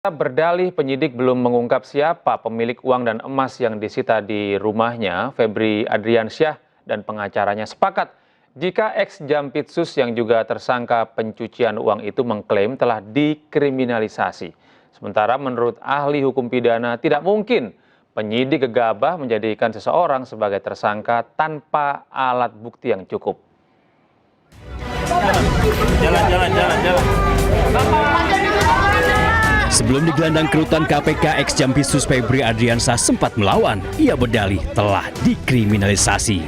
Berdalih penyidik belum mengungkap siapa pemilik uang dan emas yang disita di rumahnya. Febri Adriansyah dan pengacaranya sepakat jika ex-Jampitsus yang juga tersangka pencucian uang itu mengklaim telah dikriminalisasi. Sementara menurut ahli hukum pidana tidak mungkin penyidik gegabah menjadikan seseorang sebagai tersangka tanpa alat bukti yang cukup. Sebelum digelandang ke rutan KPK, ex-Jampitsus Febri Adriansyah sempat melawan. Ia berdalih telah dikriminalisasi.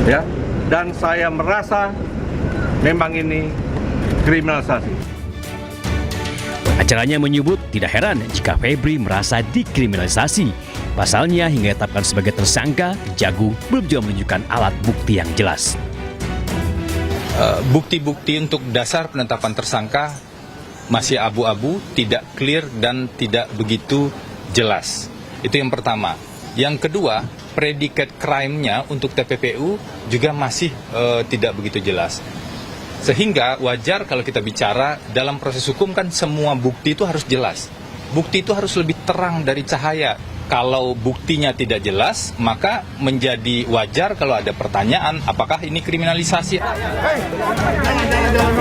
Ya, dan saya merasa memang ini kriminalisasi. Acaranya menyebut tidak heran jika Febri merasa dikriminalisasi. Pasalnya hingga ditetapkan sebagai tersangka, Kejagung belum juga menunjukkan alat bukti yang jelas. Bukti-bukti untuk dasar penetapan tersangka masih abu-abu, tidak clear dan tidak begitu jelas. Itu yang pertama. Yang kedua, predikat crime-nya untuk TPPU juga masih tidak begitu jelas. Sehingga wajar kalau kita bicara dalam proses hukum kan semua bukti itu harus jelas. Bukti itu harus lebih terang dari cahaya. Kalau buktinya tidak jelas, maka menjadi wajar kalau ada pertanyaan apakah ini kriminalisasi.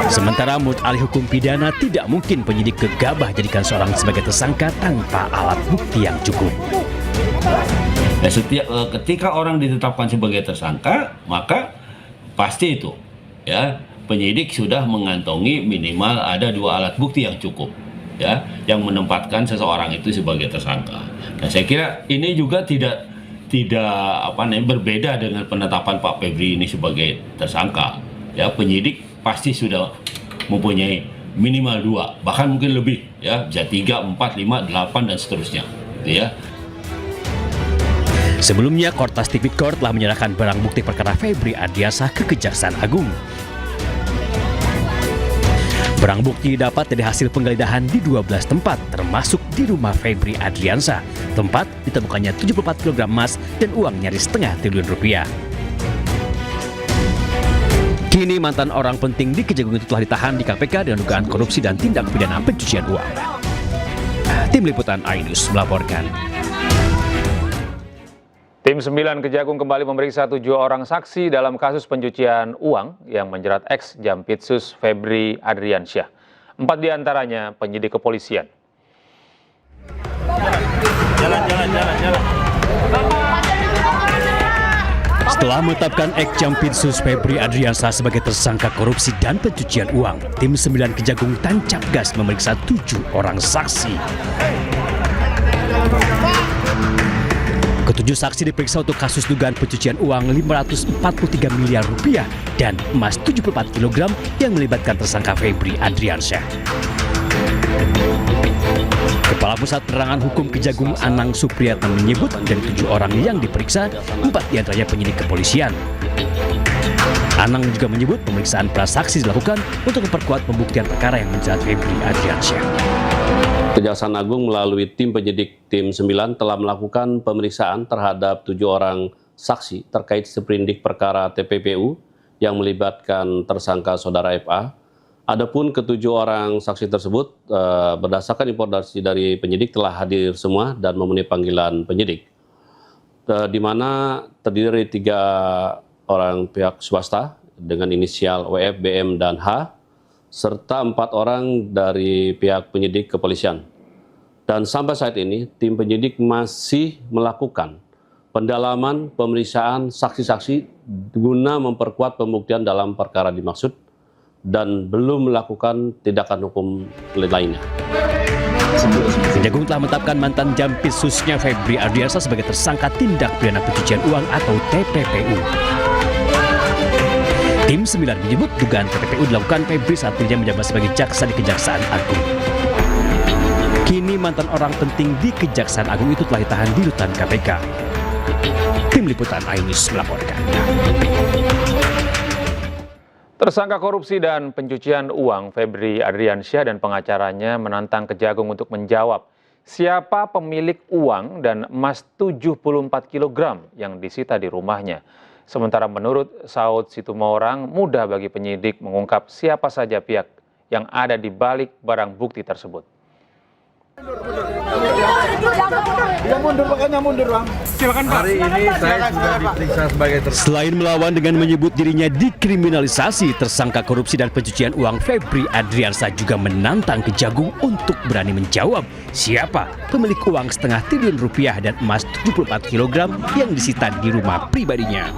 Sementara menurut ahli hukum pidana tidak mungkin penyidik gegabah jadikan seorang sebagai tersangka tanpa alat bukti yang cukup. Nah, ketika orang ditetapkan sebagai tersangka, maka pasti itu ya penyidik sudah mengantongi minimal ada 2 alat bukti yang cukup ya yang menempatkan seseorang itu sebagai tersangka. Nah, saya kira ini juga tidak berbeda dengan penetapan Pak Febri ini sebagai tersangka. Ya, penyidik pasti sudah mempunyai minimal 2, bahkan mungkin lebih ya, bisa 3, 4, 5, 8 dan seterusnya. Gitu ya. Sebelumnya, Kortas Tipikor telah menyerahkan barang bukti perkara Febri Adriansyah ke Kejaksaan Agung. Barang bukti didapat dari hasil penggeledahan di 12 tempat, termasuk di rumah Febri Adriansyah. Tempat ditemukannya 74 kg emas dan uang nyaris setengah triliun rupiah. Kini mantan orang penting di Kejagung itu telah ditahan di KPK dengan dugaan korupsi dan tindak pidana pencucian uang. Tim Liputan iNews melaporkan. Tim 9 Kejagung kembali memeriksa 7 orang saksi dalam kasus pencucian uang yang menjerat ex-Jampitsus Febri Adriansyah. 4 diantaranya penyidik kepolisian. Jalan. Setelah menetapkan ex-Jampitsus Febri Adriansyah sebagai tersangka korupsi dan pencucian uang, Tim 9 Kejagung tancap gas memeriksa 7 orang saksi. Ketujuh saksi diperiksa untuk kasus dugaan pencucian uang 543 miliar rupiah dan emas 74 kg yang melibatkan tersangka Febri Adriansyah. Kepala Pusat Penerangan Hukum Kejagung Anang Supriyatna menyebut dari 7 orang yang diperiksa, 4 diantaranya penyidik kepolisian. Anang juga menyebut pemeriksaan para saksi dilakukan untuk memperkuat pembuktian perkara yang menjerat Febri Adriansyah. Kejaksaan Agung melalui tim penyidik Tim 9 telah melakukan pemeriksaan terhadap 7 orang saksi terkait seprindik perkara TPPU yang melibatkan tersangka saudara FA. Adapun ketujuh orang saksi tersebut berdasarkan informasi dari penyidik telah hadir semua dan memenuhi panggilan penyidik. Di mana terdiri dari 3 orang pihak swasta dengan inisial WF, BM, dan H, serta 4 orang dari pihak penyidik kepolisian. Dan sampai saat ini, tim penyidik masih melakukan pendalaman pemeriksaan saksi-saksi guna memperkuat pembuktian dalam perkara dimaksud dan belum melakukan tindakan hukum lainnya. Kejagung telah menetapkan mantan Jampitsusnya Febri Adriansyah sebagai tersangka tindak pidana pencucian uang atau TPPU. Tim 9 menyebut dugaan TPPU dilakukan Febri saat dirinya menjabat sebagai jaksa di Kejaksaan Agung. Kini mantan orang penting di Kejaksaan Agung itu telah ditahan di rutan KPK. Tim Liputan iNews melaporkan. Tersangka korupsi dan pencucian uang Febri Adriansyah dan pengacaranya menantang Kejagung untuk menjawab siapa pemilik uang dan emas 74 kg yang disita di rumahnya. Sementara menurut Saud Situmorang, mudah bagi penyidik mengungkap siapa saja pihak yang ada di balik barang bukti tersebut. Hari ini saya sudah diperiksa sebagai tersangka. Selain melawan dengan menyebut dirinya dikriminalisasi, tersangka korupsi dan pencucian uang Febri Adriansyah juga menantang Kejagung untuk berani menjawab siapa pemilik uang setengah triliun rupiah dan emas 74 kg yang disita di rumah pribadinya.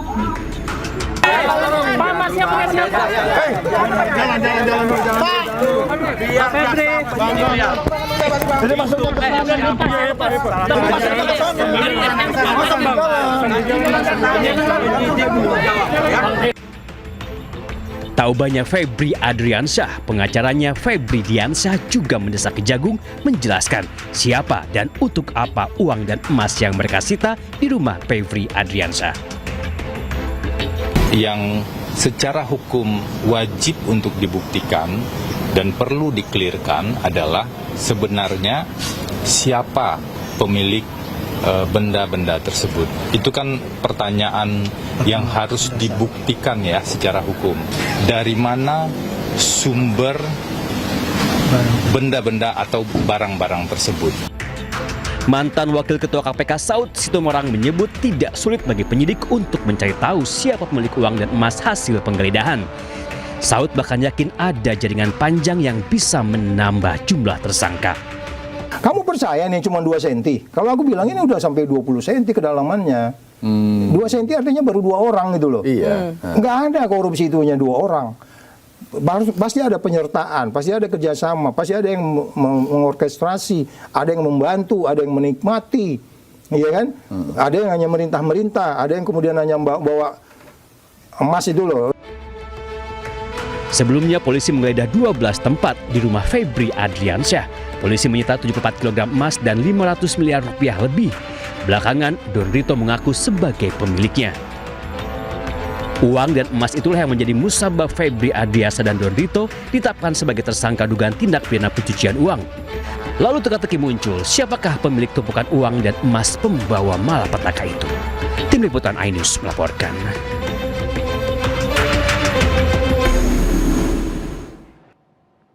Tahu banyak Febri Adriansyah, pengacaranya Febri Diansyah juga mendesak Kejagung menjelaskan siapa dan untuk apa uang dan emas yang mereka sita di rumah Febri Adriansyah. Yang secara hukum wajib untuk dibuktikan dan perlu dikelirkan adalah sebenarnya siapa pemilik benda-benda tersebut. Itu kan pertanyaan yang harus dibuktikan ya secara hukum. Dari mana sumber benda-benda atau barang-barang tersebut? Mantan Wakil Ketua KPK Saud Sitomorang menyebut tidak sulit bagi penyidik untuk mencari tahu siapa pemilik uang dan emas hasil penggeledahan. Saud bahkan yakin ada jaringan panjang yang bisa menambah jumlah tersangka. Kamu percaya nih cuma 2 cm? Kalau aku bilang ini udah sampai 20 cm kedalamannya. 2 cm artinya baru 2 orang gitu loh. Iya. Nggak ada korupsi itu hanya 2 orang. Pasti ada penyertaan, pasti ada kerjasama, pasti ada yang mengorkestrasi, ada yang membantu, ada yang menikmati, iya kan? Ada yang hanya merintah-merintah, ada yang kemudian hanya bawa emas itu loh. Sebelumnya polisi menggeledah 12 tempat di rumah Febri Adriansyah. Polisi menyita 74 kg emas dan 500 miliar rupiah lebih. Belakangan, Don Rito mengaku sebagai pemiliknya. Uang dan emas itulah yang menjadi musabab Febri Adriansyah dan Don Rito ditetapkan sebagai tersangka dugaan tindak pidana pencucian uang. Lalu teka-teki muncul, siapakah pemilik tumpukan uang dan emas pembawa malapetaka itu? Tim Liputan iNews melaporkan.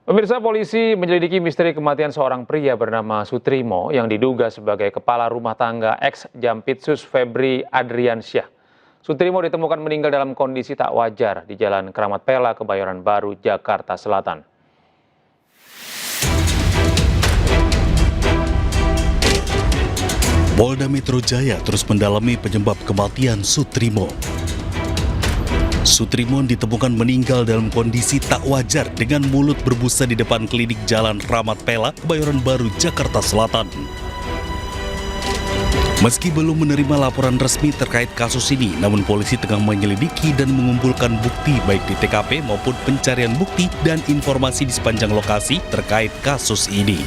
Pemirsa, polisi menyelidiki misteri kematian seorang pria bernama Sutrimo yang diduga sebagai kepala rumah tangga ex-Jampitsus Febri Adriansyah. Sutrimo ditemukan meninggal dalam kondisi tak wajar di Jalan Keramat Pela, Kebayoran Baru, Jakarta Selatan. Polda Metro Jaya terus mendalami penyebab kematian Sutrimo. Sutrimo ditemukan meninggal dalam kondisi tak wajar dengan mulut berbusa di depan klinik Jalan Keramat Pela, Kebayoran Baru, Jakarta Selatan. Meski belum menerima laporan resmi terkait kasus ini, namun polisi tengah menyelidiki dan mengumpulkan bukti baik di TKP maupun pencarian bukti dan informasi di sepanjang lokasi terkait kasus ini.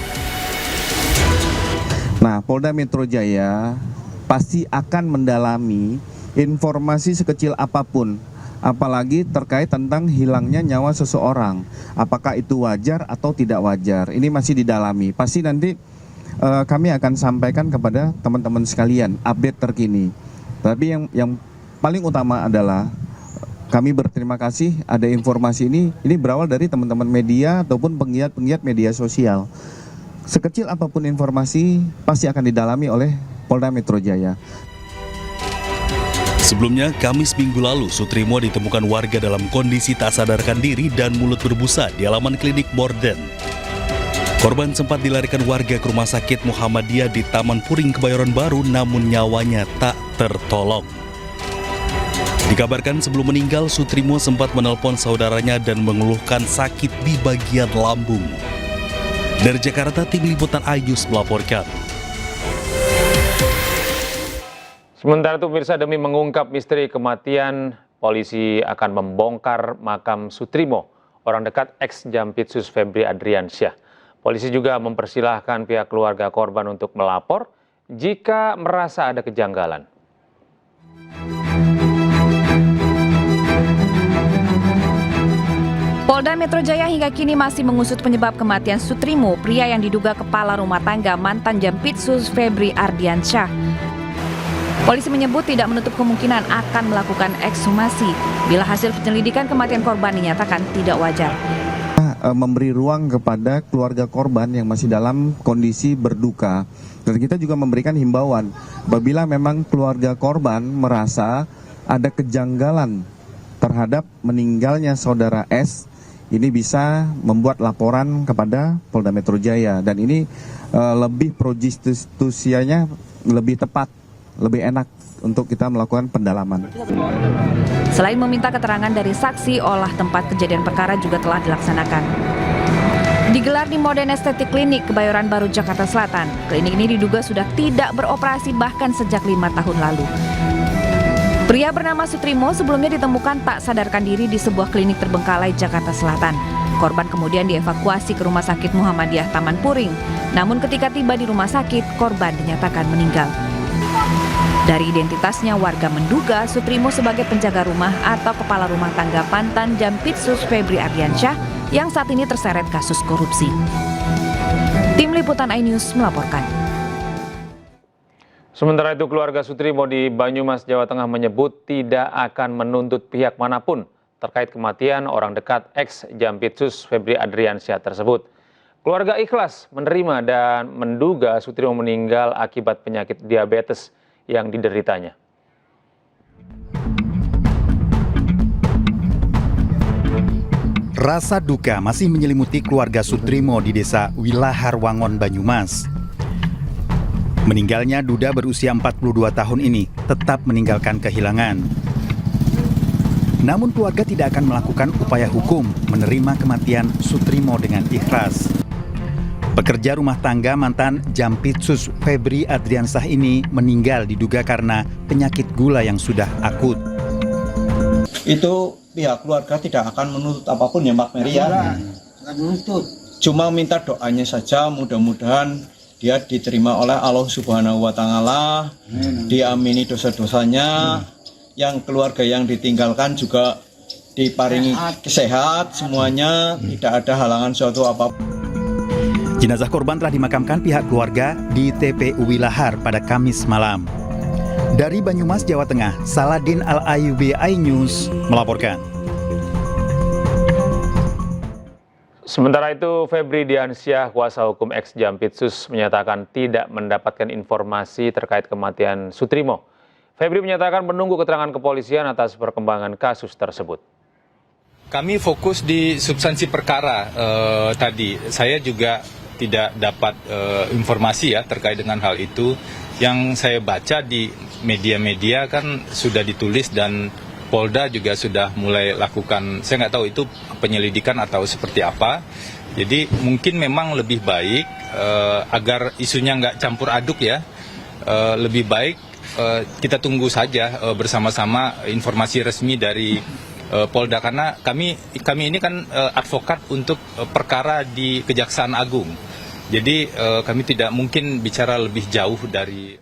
Nah, Polda Metro Jaya pasti akan mendalami informasi sekecil apapun, apalagi terkait tentang hilangnya nyawa seseorang. Apakah itu wajar atau tidak wajar? Ini masih didalami. Pasti nanti kami akan sampaikan kepada teman-teman sekalian update terkini. Tapi yang paling utama adalah kami berterima kasih ada informasi ini berawal dari teman-teman media ataupun penggiat-penggiat media sosial. Sekecil apapun informasi pasti akan didalami oleh Polda Metro Jaya. Sebelumnya, Kamis minggu lalu, Sutrimo ditemukan warga dalam kondisi tak sadarkan diri dan mulut berbusa di halaman klinik Morden. Korban sempat dilarikan warga ke Rumah Sakit Muhammadiyah di Taman Puring, Kebayoran Baru, namun nyawanya tak tertolong. Dikabarkan sebelum meninggal, Sutrimo sempat menelpon saudaranya dan mengeluhkan sakit di bagian lambung. Dari Jakarta, Tim Liputan iNews melaporkan. Sementara itu, pemirsa, demi mengungkap misteri kematian, polisi akan membongkar makam Sutrimo, orang dekat ex-Jampitsus Febri Adriansyah. Polisi juga mempersilahkan pihak keluarga korban untuk melapor jika merasa ada kejanggalan. Polda Metro Jaya hingga kini masih mengusut penyebab kematian Sutrimo, pria yang diduga kepala rumah tangga mantan Jampitsus Febri Adriansyah. Polisi menyebut tidak menutup kemungkinan akan melakukan ekshumasi bila hasil penyelidikan kematian korban dinyatakan tidak wajar. memberi ruang kepada keluarga korban yang masih dalam kondisi berduka. Dan kita juga memberikan himbauan, apabila memang keluarga korban merasa ada kejanggalan terhadap meninggalnya saudara S, ini bisa membuat laporan kepada Polda Metro Jaya. Dan ini lebih pro justistianya lebih tepat, lebih enak untuk kita melakukan pendalaman. Selain meminta keterangan dari saksi, olah tempat kejadian perkara juga telah dilaksanakan. Digelar di Modern Estetik Klinik, Kebayoran Baru, Jakarta Selatan. Klinik ini diduga sudah tidak beroperasi bahkan sejak 5 tahun lalu. Pria bernama Sutrimo sebelumnya ditemukan tak sadarkan diri di sebuah klinik terbengkalai Jakarta Selatan. Korban kemudian dievakuasi ke Rumah Sakit Muhammadiyah Taman Puring. Namun ketika tiba di rumah sakit, korban dinyatakan meninggal. Dari identitasnya, warga menduga Sutrimo sebagai penjaga rumah atau kepala rumah tangga Pantan Jampitsus Febri Ardiansyah yang saat ini terseret kasus korupsi. Tim Liputan iNews melaporkan. Sementara itu, keluarga Sutrimo di Banyumas, Jawa Tengah menyebut tidak akan menuntut pihak manapun terkait kematian orang dekat ex-Jampitsus Febri Ardiansyah tersebut. Keluarga ikhlas menerima dan menduga Sutrimo meninggal akibat penyakit diabetes yang dideritanya. Rasa duka masih menyelimuti keluarga Sutrimo di desa Wilahar Wangon, Banyumas. Meninggalnya duda berusia 42 tahun ini tetap meninggalkan kehilangan. Namun keluarga tidak akan melakukan upaya hukum menerima kematian Sutrimo dengan ikhlas. Pekerja rumah tangga mantan Jampitsus Febri Ardiansyah ini meninggal diduga karena penyakit gula yang sudah akut. Itu pihak keluarga tidak akan menuntut apapun ya Mbak Mary ya. Cuma minta doanya saja, mudah-mudahan dia diterima oleh Allah Subhanahu wa Ta'ala, diamini dosa-dosanya, yang keluarga yang ditinggalkan juga diparingi sehat semuanya, tidak ada halangan suatu apapun. Jenazah korban telah dimakamkan pihak keluarga di TPU Wilahar pada Kamis malam. Dari Banyumas, Jawa Tengah, Saladin Al-Ayubi, iNews melaporkan. Sementara itu, Febri Ardiansyah, kuasa hukum ex-Jampitsus, menyatakan tidak mendapatkan informasi terkait kematian Sutrimo. Febri menyatakan menunggu keterangan kepolisian atas perkembangan kasus tersebut. Kami fokus di substansi perkara tadi. Saya juga tidak dapat informasi ya terkait dengan hal itu. Yang saya baca di media-media kan sudah ditulis dan Polda juga sudah mulai lakukan, saya nggak tahu itu penyelidikan atau seperti apa. Jadi mungkin memang lebih baik agar isunya nggak campur aduk ya, lebih baik kita tunggu saja bersama-sama informasi resmi dari Polda, karena kami ini kan advokat untuk perkara di Kejaksaan Agung. Jadi kami tidak mungkin bicara lebih jauh dari